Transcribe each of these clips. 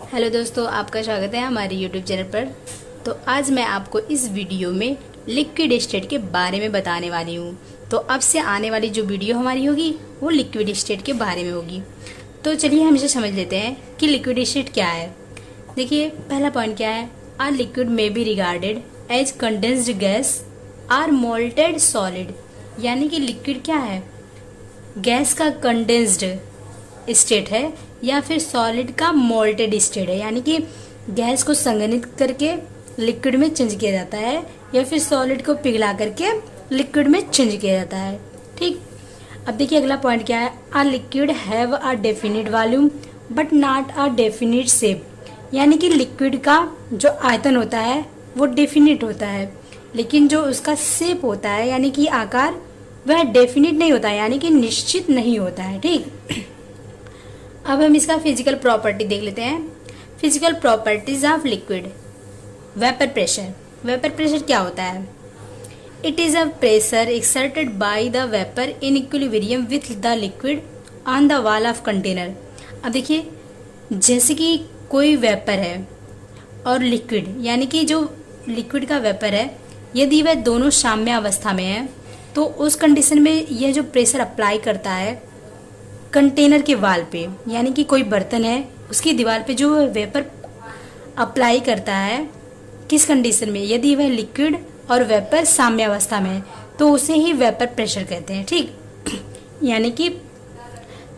Hello दोस्तों, आपका स्वागत है हमारे यूट्यूब चैनल पर। तो आज मैं आपको इस वीडियो में लिक्विड स्टेट के बारे में बताने वाली हूँ। तो अब से आने वाली जो वीडियो हमारी होगी वो लिक्विड स्टेट के बारे में होगी। तो चलिए हम इसे समझ लेते हैं कि लिक्विड स्टेट क्या है। देखिए, पहला पॉइंट क्या है। Uh liquid may be regarded as condensed gas or molted solid. यानी कि लिक्विड क्या है, गैस का कंडेंस्ड स्टेट है या फिर सॉलिड का मोल्टेड स्टेट है। यानी कि गैस को संघनित करके लिक्विड में चेंज किया जाता है या फिर सॉलिड को पिघला करके लिक्विड में चेंज किया जाता है। ठीक, अब देखिए अगला पॉइंट क्या है। Uh liquid have a definite volume but not a definite shape. यानी कि लिक्विड का जो आयतन होता है वो डेफिनिट होता है, लेकिन जो उसका शेप होता है यानी कि आकार, वह डेफिनिट नहीं होता है, यानी कि निश्चित नहीं होता है। ठीक, अब हम इसका फिजिकल प्रॉपर्टी देख लेते हैं। Physical properties of liquid. Vapour pressure. Vapour pressure क्या होता है? It is a pressure exerted by the vapour in equilibrium with the liquid on the wall of container. अब देखिए, जैसे कि कोई वेपर है और लिक्विड, यानी कि जो लिक्विड का वेपर है, यदि वह दोनों साम्य अवस्था में है तो उस कंडीशन में यह जो प्रेशर अप्लाई करता है कंटेनर के वाल पे, यानी कि कोई बर्तन है उसकी दीवार पे जो वेपर अप्लाई करता है, किस कंडीशन में, यदि वह लिक्विड और वेपर साम्य अवस्था में है तो उसे ही वेपर प्रेशर कहते हैं। ठीक, यानी कि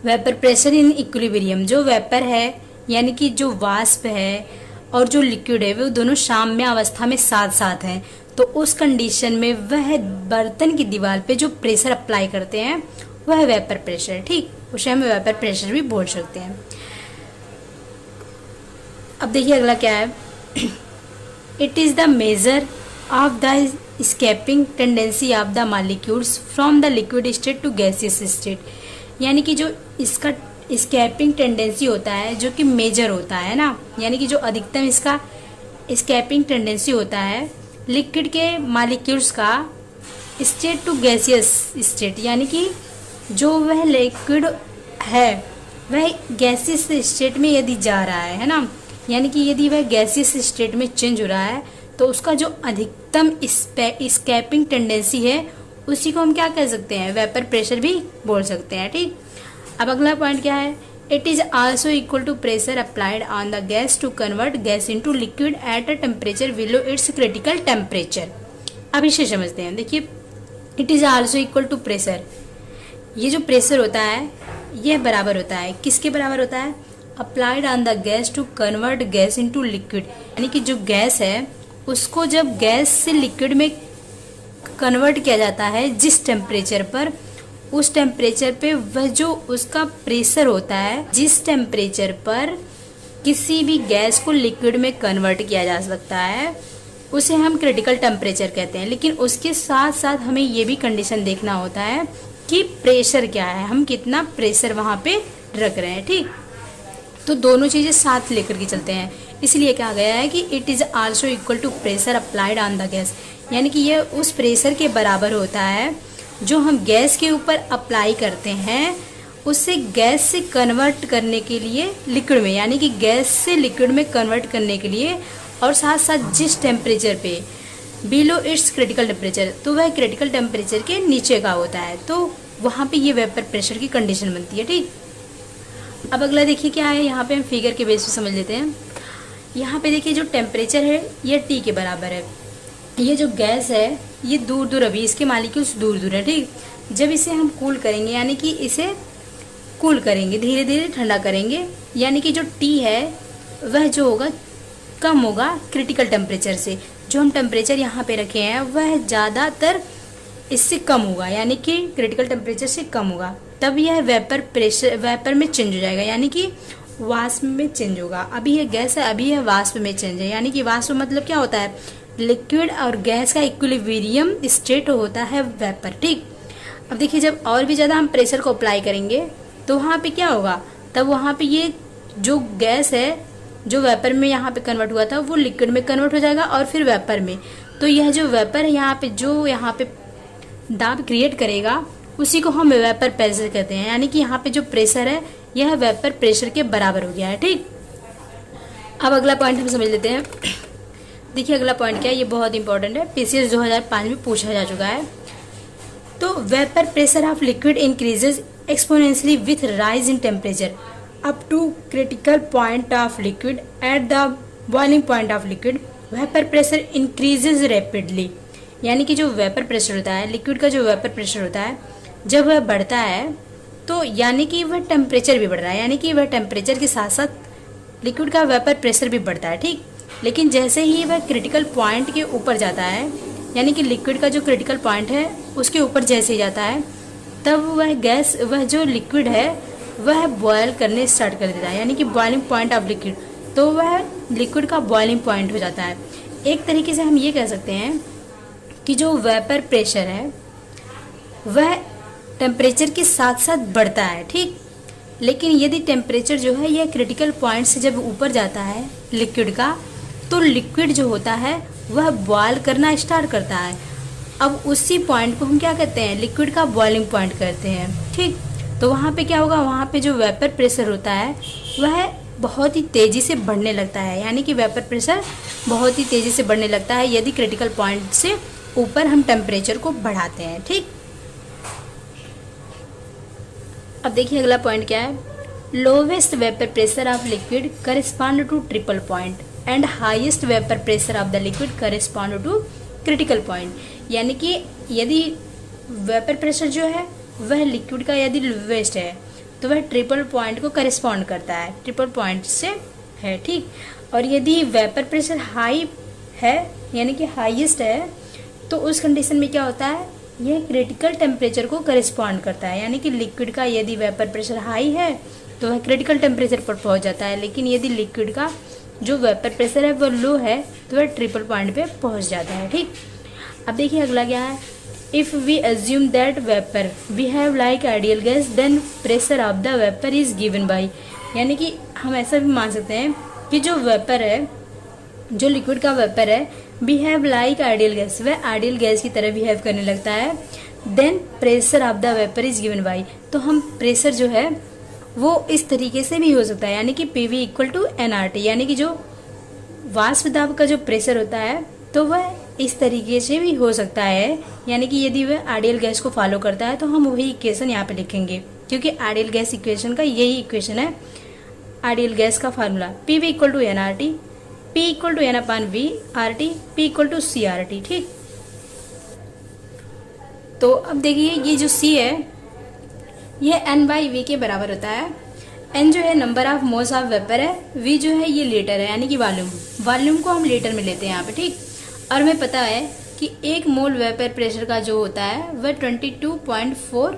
वेपर प्रेशर इन इक्विलिब्रियम, जो वेपर है यानी कि जो वाष्प है और जो लिक्विड है वो दोनों साम्य अवस्था में साथ साथ हैं, तो उस कंडीशन में वह बर्तन की दीवार पे जो प्रेशर अप्लाई करते हैं वह वेपर प्रेशर। ठीक, उसे हम वेपर प्रेशर भी बोल सकते हैं। अब देखिए अगला क्या है। It is the measure of the escaping tendency of the molecules from the liquid state to gaseous state. यानी कि जो इसका स्केपिंग टेंडेंसी होता है, जो कि मेजर होता है ना, यानी कि जो अधिकतम इसका स्केपिंग टेंडेंसी होता है लिक्विड के मॉलिक्यूल्स का स्टेट टू गैसियस स्टेट, यानी कि जो वह लिक्विड है वह गैसियस स्टेट में यदि जा रहा है ना, यानी कि यदि वह गैसियस स्टेट में चेंज हो रहा है तो उसका जो अधिकतम स्केपिंग टेंडेंसी है उसी को हम क्या कह सकते हैं, वेपर प्रेशर भी बोल सकते हैं। ठीक, अब अगला पॉइंट क्या है। It is also equal to pressure applied on the gas to convert gas into liquid at a temperature below its critical temperature. अब इसे समझते हैं। देखिए, it is also equal to pressure, ये जो प्रेशर होता है यह बराबर होता है, किसके बराबर होता है, applied on the gas to convert gas into liquid. यानी कि जो गैस है उसको जब गैस से लिक्विड में कन्वर्ट किया जाता है जिस टेम्परेचर पर, उस टेम्परेचर पे वह जो उसका प्रेशर होता है, जिस टेम्परेचर पर किसी भी गैस को लिक्विड में कन्वर्ट किया जा सकता है उसे हम क्रिटिकल टेम्परेचर कहते हैं। लेकिन उसके साथ साथ हमें ये भी कंडीशन देखना होता है कि प्रेशर क्या है, हम कितना प्रेशर वहाँ पे रख रहे हैं। ठीक, तो दोनों चीज़ें साथ लेकर के चलते हैं, इसलिए कहा गया है कि it is also equal to pressure applied on the gas. यानी कि यह उस प्रेशर के बराबर होता है जो हम गैस के ऊपर अप्लाई करते हैं उसे गैस से कन्वर्ट करने के लिए लिक्विड में, यानी कि गैस से लिक्विड में कन्वर्ट करने के लिए, और साथ साथ जिस टेम्परेचर पे बिलो इट्स क्रिटिकल टेम्परेचर, तो वह क्रिटिकल टेम्परेचर के नीचे का होता है, तो वहाँ पे ये वेपर प्रेशर की कंडीशन बनती है। ठीक, अब अगला देखिए क्या है। यहाँ पे हम फिगर के बेस पे समझ लेते हैं। यहाँ पे देखिए जो टेम्परेचर है ये T के बराबर है। ये जो गैस है ये दूर दूर, अभी इसके मालिक्यूल्स दूर दूर है। ठीक, जब इसे हम कूल करेंगे, यानी कि इसे कूल करेंगे, धीरे धीरे ठंडा करेंगे, यानी कि जो T है वह जो होगा कम होगा क्रिटिकल टेम्परेचर से। जो हम टेम्परेचर यहाँ पे रखे हैं वह ज़्यादातर इससे कम होगा, यानी कि क्रिटिकल टेम्परेचर से कम होगा, तब यह वेपर में चेंज हो जाएगा, यानी कि वाष्प में चेंज होगा। अभी यह गैस है, अभी यह वाष्प में चेंज है, यानी कि वाष्प मतलब क्या होता है, लिक्विड और गैस का इक्विलिब्रियम स्टेट होता है वेपर। ठीक, अब देखिए जब और भी ज़्यादा हम प्रेशर को अप्लाई करेंगे तो वहाँ पे क्या होगा, तब वहाँ पे ये जो गैस है जो वेपर में यहाँ पे कन्वर्ट हुआ था वो लिक्विड में कन्वर्ट हो जाएगा और फिर वेपर में। तो यह जो वेपर है यहाँ पे जो यहाँ पे दाब क्रिएट करेगा उसी को हम वेपर प्रेशर कहते हैं, यानी कि यहाँ पे जो प्रेशर है यह वेपर प्रेशर के बराबर हो गया है। ठीक, अब अगला पॉइंट हम समझ लेते हैं। देखिए अगला पॉइंट क्या है, ये बहुत इंपॉर्टेंट है, पीसीएस 2005 में पूछा जा चुका है। तो vapour pressure of liquid increases exponentially with rise in temperature up to critical point of liquid at the boiling point of liquid vapour pressure increases rapidly. यानी कि जो वेपर प्रेशर होता है, लिक्विड का जो वेपर प्रेशर होता है, जब वह बढ़ता है तो यानी कि वह टेम्परेचर भी बढ़ रहा है, यानी कि वह टेम्परेचर के साथ साथ लिक्विड का वेपर प्रेशर भी बढ़ता है, ठीक। लेकिन जैसे ही वह क्रिटिकल पॉइंट के ऊपर जाता है, यानी कि लिक्विड का जो क्रिटिकल पॉइंट है उसके ऊपर जैसे ही जाता है, तब वह जो लिक्विड है वह बॉयल करने स्टार्ट कर देता है, यानी कि बॉइलिंग पॉइंट ऑफ लिक्विड। तो वह लिक्विड का बॉइलिंग पॉइंट हो जाता है। एक तरीके से हम ये कह सकते हैं कि जो वेपर प्रेशर है वह टेम्परेचर के साथ साथ बढ़ता है, ठीक। लेकिन यदि टेम्परेचर जो है यह क्रिटिकल पॉइंट से जब ऊपर जाता है लिक्विड का, तो लिक्विड जो होता है वह बॉयल करना स्टार्ट करता है। अब उसी पॉइंट को हम क्या कहते हैं, लिक्विड का बॉइलिंग पॉइंट कहते हैं, ठीक। तो वहाँ पे क्या होगा, वहाँ पे जो वेपर प्रेशर होता है वह बहुत ही तेज़ी से बढ़ने लगता है, यानी कि वेपर प्रेशर बहुत ही तेज़ी से बढ़ने लगता है यदि क्रिटिकल पॉइंट से ऊपर हम टेम्परेचर को बढ़ाते हैं, ठीक। अब देखिए अगला पॉइंट क्या है, lowest vapour pressure of liquid correspond to triple point and highest vapour pressure of the liquid correspond to critical point. यानी कि यदि वेपर प्रेशर जो है वह लिक्विड का यदि लोवेस्ट है तो वह ट्रिपल पॉइंट को करेस्पॉन्ड करता है, ट्रिपल पॉइंट से है, ठीक। और यदि वेपर प्रेशर हाई है यानी कि हाईएस्ट है, तो उस कंडीशन में क्या होता है, यह क्रिटिकल टेम्परेचर को करेस्पॉन्ड करता है। यानी कि लिक्विड का यदि वेपर प्रेशर हाई है तो वह क्रिटिकल टेम्परेचर पर पहुंच जाता है, लेकिन यदि लिक्विड का जो वेपर प्रेशर है वह लो है तो वह ट्रिपल पॉइंट पे पहुंच जाता है, ठीक। अब देखिए अगला क्या है, if we assume that vapour behave like ideal gas then pressure of the vapour is given by. यानी कि हम ऐसा भी मान सकते हैं कि जो वेपर है, जो लिक्विड का वेपर है, बिहेव लाइक आइडियल गैस, वह आइडियल गैस की तरह बिहेव करने लगता है। Then pressure of the vapour is given by, तो हम प्रेशर जो है वो इस तरीके से भी हो सकता है, यानी कि PV इक्वल टू nRT, यानी कि जो वाष्प दाब का जो प्रेशर होता है तो वह इस तरीके से भी हो सकता है। यानी कि यदि वह आइडियल गैस को फॉलो करता है तो हम वही इक्वेशन यहाँ पे लिखेंगे, क्योंकि आइडियल गैस इक्वेशन का यही इक्वेशन है, आइडियल गैस का formula PV equal to nRT, P equal to N/V/RT, P equal to CRT, ठीक। तो अब देखिए ये जो C है यह N/V के बराबर होता है। N जो है number of moles of vapour है, V जो है ये लीटर है, यानी कि वॉल्यूम को हम लीटर में लेते हैं यहाँ पे, ठीक। और हमें पता है कि 1 मोल वेपर प्रेशर का जो होता है वह 22.4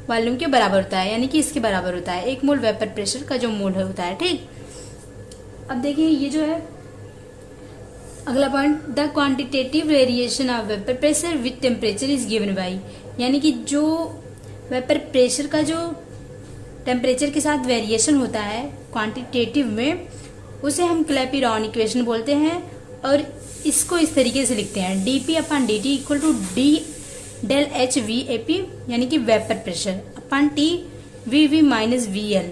वॉल्यूम के बराबर होता है, यानी कि इसके बराबर होता है 1 मोल वेपर प्रेशर का जो मोल होता है, ठीक। अब देखिए ये जो है अगला point, the quantitative variation of vapour pressure with temperature is given by. यानी कि जो वेपर प्रेशर का जो टेम्परेचर के साथ वेरिएशन होता है क्वांटिटेटिव में, उसे हम क्लैपिरॉन इक्वेशन बोलते हैं। और इसको इस तरीके से लिखते हैं, dP/dt इक्वल टू d∆H/VAP, यानी कि वेपर प्रेशर अपन T VV माइनस VL,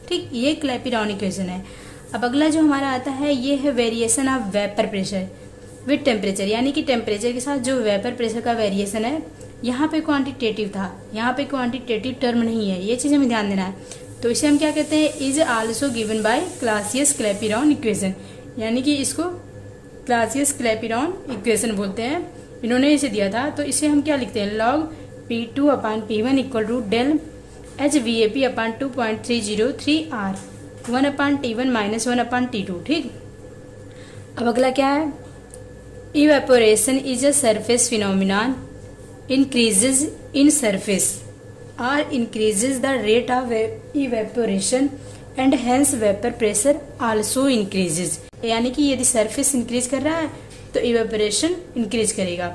ठीक। ये क्लैपिरॉन इक्वेशन है। अब अगला जो हमारा आता है ये है variation of vapour pressure with temperature, यानी कि टेम्परेचर के साथ जो वेपर प्रेशर का वेरिएशन है। यहाँ पे क्वांटिटेटिव था, यहाँ पे क्वांटिटेटिव टर्म नहीं है, ये चीज़ हमें ध्यान देना है। तो इसे हम क्या कहते हैं, is also given by Clausius Clapeyron equation, यानी कि इसको क्लासियस-क्लैपिरॉन इक्वेशन बोलते हैं, इन्होंने इसे दिया था। तो इसे हम क्या लिखते हैं, log P2/P1 equal to ∆H/VAP/2.303R 1/T1 minus 1/T2, ठीक। अब अगला क्या है, evaporation is a surface phenomenon increases in surface or increases the rate of evaporation and hence vapor pressure also increases। यानी कि यदि सरफेस इंक्रीज कर रहा है तो इवेपोरेशन इंक्रीज करेगा।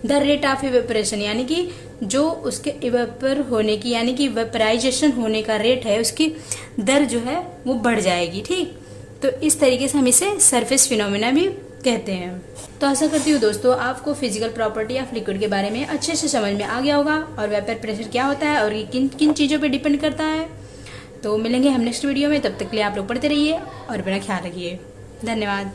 द रेट ऑफ इवेपोरेशन यानी कि जो उसके इवेपर होने की यानी कि वेपराइजेशन होने का रेट है उसकी दर जो है वो बढ़ जाएगी, ठीक। तो इस तरीके से हम इसे सरफेस फिनोमिना भी कहते हैं। तो आशा करती हूँ दोस्तों आपको फिजिकल प्रॉपर्टी ऑफ लिक्विड के बारे में अच्छे से समझ में आ गया होगा और वेपर प्रेशर क्या होता है और ये किन किन चीज़ों पे डिपेंड करता है। तो मिलेंगे हम नेक्स्ट वीडियो में, तब तक के लिए आप लोग पढ़ते रहिए और अपना ख्याल रखिए। धन्यवाद।